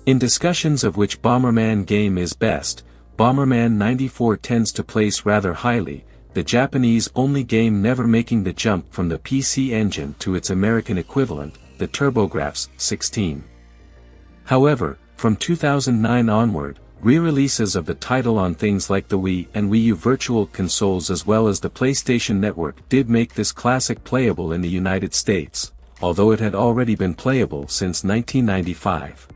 In discussions of which Bomberman game is best, Bomberman 94 tends to place rather highly, the Japanese-only game never making the jump from the PC Engine to its American equivalent, the TurboGrafx 16. However, from 2009 onward, re-releases of the title on things like the Wii and Wii U Virtual Consoles as well as the PlayStation Network did make this classic playable in the United States, although it had already been playable since 1995.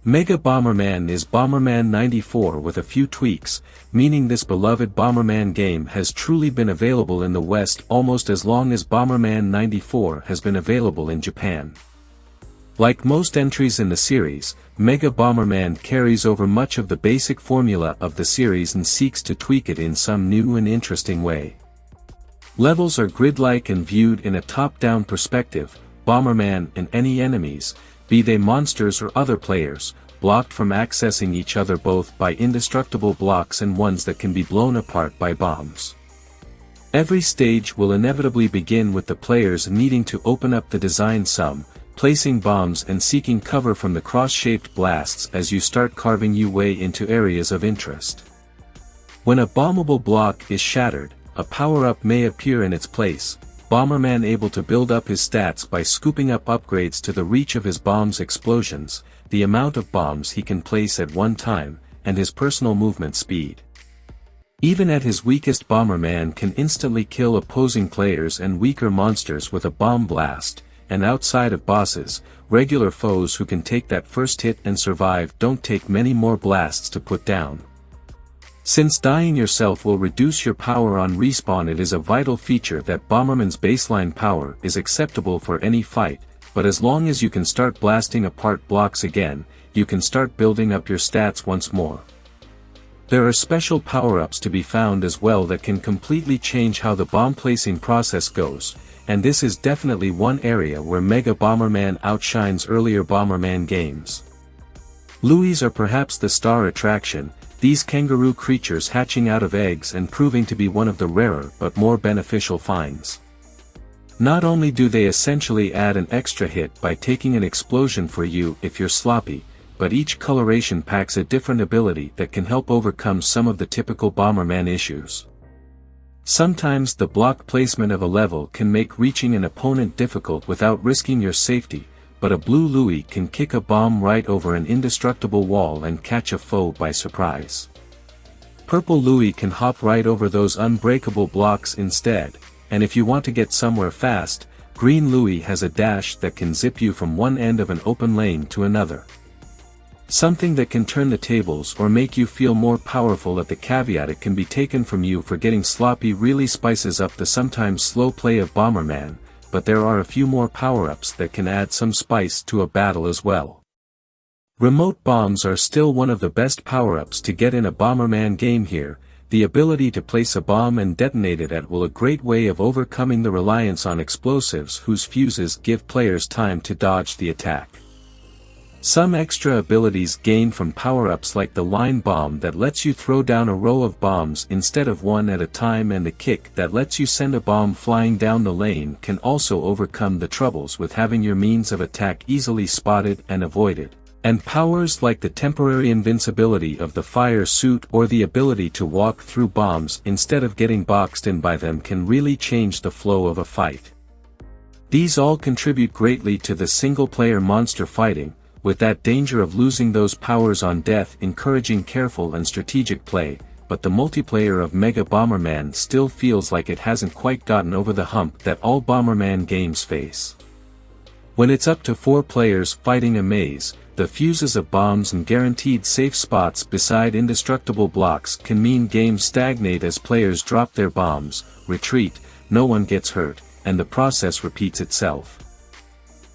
Mega Bomberman is Bomberman 94 with a few tweaks, meaning this beloved Bomberman game has truly been available in the West almost as long as Bomberman 94 has been available in Japan. Like most entries in the series, Mega Bomberman carries over much of the basic formula of the series and seeks to tweak it in some new and interesting way. Levels are grid-like and viewed in a top-down perspective. Bomberman and any enemies, be they monsters or other players, blocked from accessing each other both by indestructible blocks and ones that can be blown apart by bombs. Every stage will inevitably begin with the players needing to open up the design sum, placing bombs and seeking cover from the cross-shaped blasts as you start carving your way into areas of interest. When a bombable block is shattered, a power-up may appear in its place. Bomberman able to build up his stats by scooping up upgrades to the reach of his bomb's explosions, the amount of bombs he can place at one time, and his personal movement speed. Even at his weakest, Bomberman can instantly kill opposing players and weaker monsters with a bomb blast, and outside of bosses, regular foes who can take that first hit and survive don't take many more blasts to put down. Since dying yourself will reduce your power on respawn, it is a vital feature that Bomberman's baseline power is acceptable for any fight, but as long as you can start blasting apart blocks again, you can start building up your stats once more. There are special power-ups to be found as well that can completely change how the bomb placing process goes, and this is definitely one area where Mega Bomberman outshines earlier Bomberman games. Louis are perhaps the star attraction, these kangaroo creatures hatching out of eggs and proving to be one of the rarer but more beneficial finds. Not only do they essentially add an extra hit by taking an explosion for you if you're sloppy, but each coloration packs a different ability that can help overcome some of the typical Bomberman issues. Sometimes the block placement of a level can make reaching an opponent difficult without risking your safety, but a blue Louis can kick a bomb right over an indestructible wall and catch a foe by surprise. Purple Louis can hop right over those unbreakable blocks instead, and if you want to get somewhere fast, green Louis has a dash that can zip you from one end of an open lane to another. Something that can turn the tables or make you feel more powerful at the caveat it can be taken from you for getting sloppy really spices up the sometimes slow play of Bomberman, but there are a few more power-ups that can add some spice to a battle as well. Remote bombs are still one of the best power-ups to get in a Bomberman game here. The ability to place a bomb and detonate it at will, a great way of overcoming the reliance on explosives whose fuses give players time to dodge the attack. Some extra abilities gained from power-ups like the line bomb that lets you throw down a row of bombs instead of one at a time, and the kick that lets you send a bomb flying down the lane can also overcome the troubles with having your means of attack easily spotted and avoided. And powers like the temporary invincibility of the fire suit or the ability to walk through bombs instead of getting boxed in by them can really change the flow of a fight. These all contribute greatly to the single-player monster fighting, with that danger of losing those powers on death encouraging careful and strategic play, but the multiplayer of Mega Bomberman still feels like it hasn't quite gotten over the hump that all Bomberman games face. When it's up to 4 players fighting a maze, the fuses of bombs and guaranteed safe spots beside indestructible blocks can mean games stagnate as players drop their bombs, retreat, no one gets hurt, and the process repeats itself.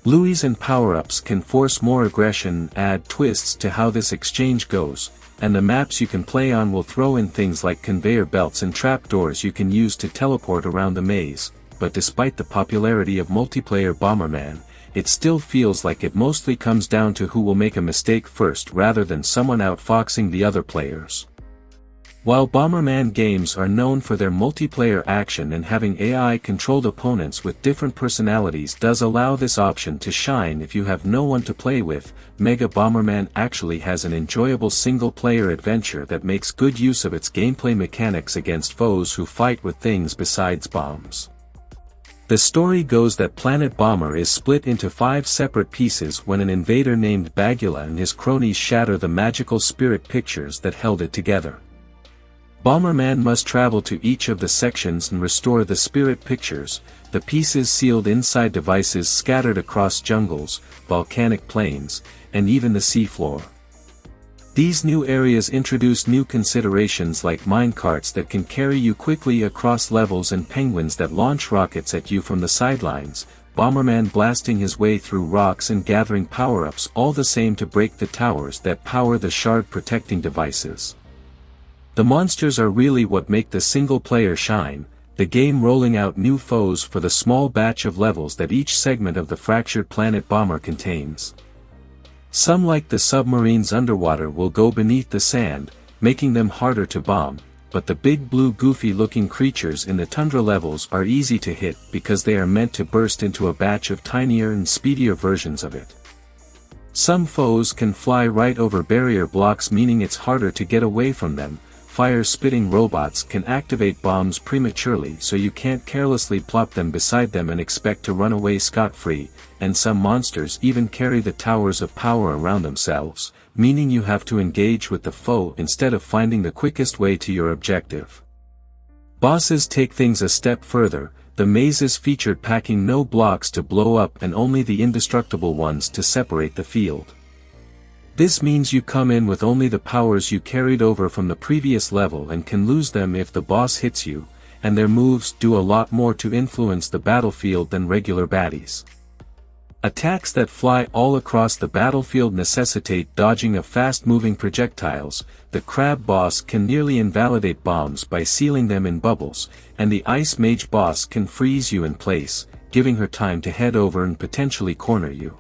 Louis and power-ups can force more aggression, add twists to how this exchange goes, and the maps you can play on will throw in things like conveyor belts and trapdoors you can use to teleport around the maze, but despite the popularity of multiplayer Bomberman, it still feels like it mostly comes down to who will make a mistake first rather than someone outfoxing the other players. While Bomberman games are known for their multiplayer action and having AI-controlled opponents with different personalities does allow this option to shine if you have no one to play with, Mega Bomberman actually has an enjoyable single-player adventure that makes good use of its gameplay mechanics against foes who fight with things besides bombs. The story goes that Planet Bomber is split into 5 separate pieces when an invader named Bagula and his cronies shatter the magical spirit pictures that held it together. Bomberman must travel to each of the sections and restore the spirit pictures, the pieces sealed inside devices scattered across jungles, volcanic plains, and even the seafloor. These new areas introduce new considerations like minecarts that can carry you quickly across levels and penguins that launch rockets at you from the sidelines, Bomberman blasting his way through rocks and gathering power-ups all the same to break the towers that power the shard protecting devices. The monsters are really what make the single player shine, the game rolling out new foes for the small batch of levels that each segment of the fractured planet Bomber contains. Some like the submarines underwater will go beneath the sand, making them harder to bomb, but the big blue goofy looking creatures in the tundra levels are easy to hit because they are meant to burst into a batch of tinier and speedier versions of it. Some foes can fly right over barrier blocks, meaning it's harder to get away from them. Fire-spitting robots can activate bombs prematurely, so you can't carelessly plop them beside them and expect to run away scot-free, and some monsters even carry the towers of power around themselves, meaning you have to engage with the foe instead of finding the quickest way to your objective. Bosses take things a step further, the mazes featured packing no blocks to blow up and only the indestructible ones to separate the field. This means you come in with only the powers you carried over from the previous level and can lose them if the boss hits you, and their moves do a lot more to influence the battlefield than regular baddies. Attacks that fly all across the battlefield necessitate dodging of fast-moving projectiles, the crab boss can nearly invalidate bombs by sealing them in bubbles, and the ice mage boss can freeze you in place, giving her time to head over and potentially corner you.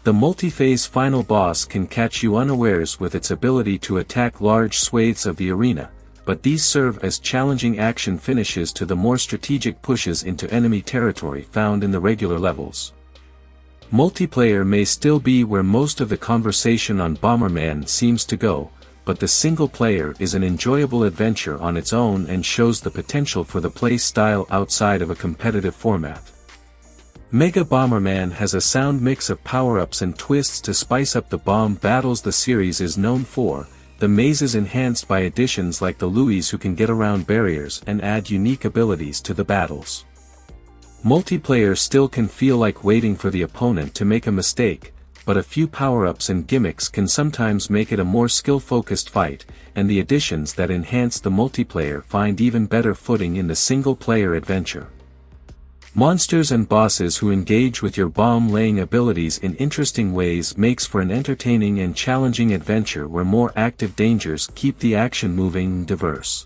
The multi-phase final boss can catch you unawares with its ability to attack large swathes of the arena, but these serve as challenging action finishes to the more strategic pushes into enemy territory found in the regular levels. Multiplayer may still be where most of the conversation on Bomberman seems to go, but the single player is an enjoyable adventure on its own and shows the potential for the play style outside of a competitive format. Mega Bomberman has a sound mix of power-ups and twists to spice up the bomb battles the series is known for, the mazes enhanced by additions like the Louis who can get around barriers and add unique abilities to the battles. Multiplayer still can feel like waiting for the opponent to make a mistake, but a few power-ups and gimmicks can sometimes make it a more skill-focused fight, and the additions that enhance the multiplayer find even better footing in the single-player adventure. Monsters and bosses who engage with your bomb-laying abilities in interesting ways makes for an entertaining and challenging adventure where more active dangers keep the action moving and diverse.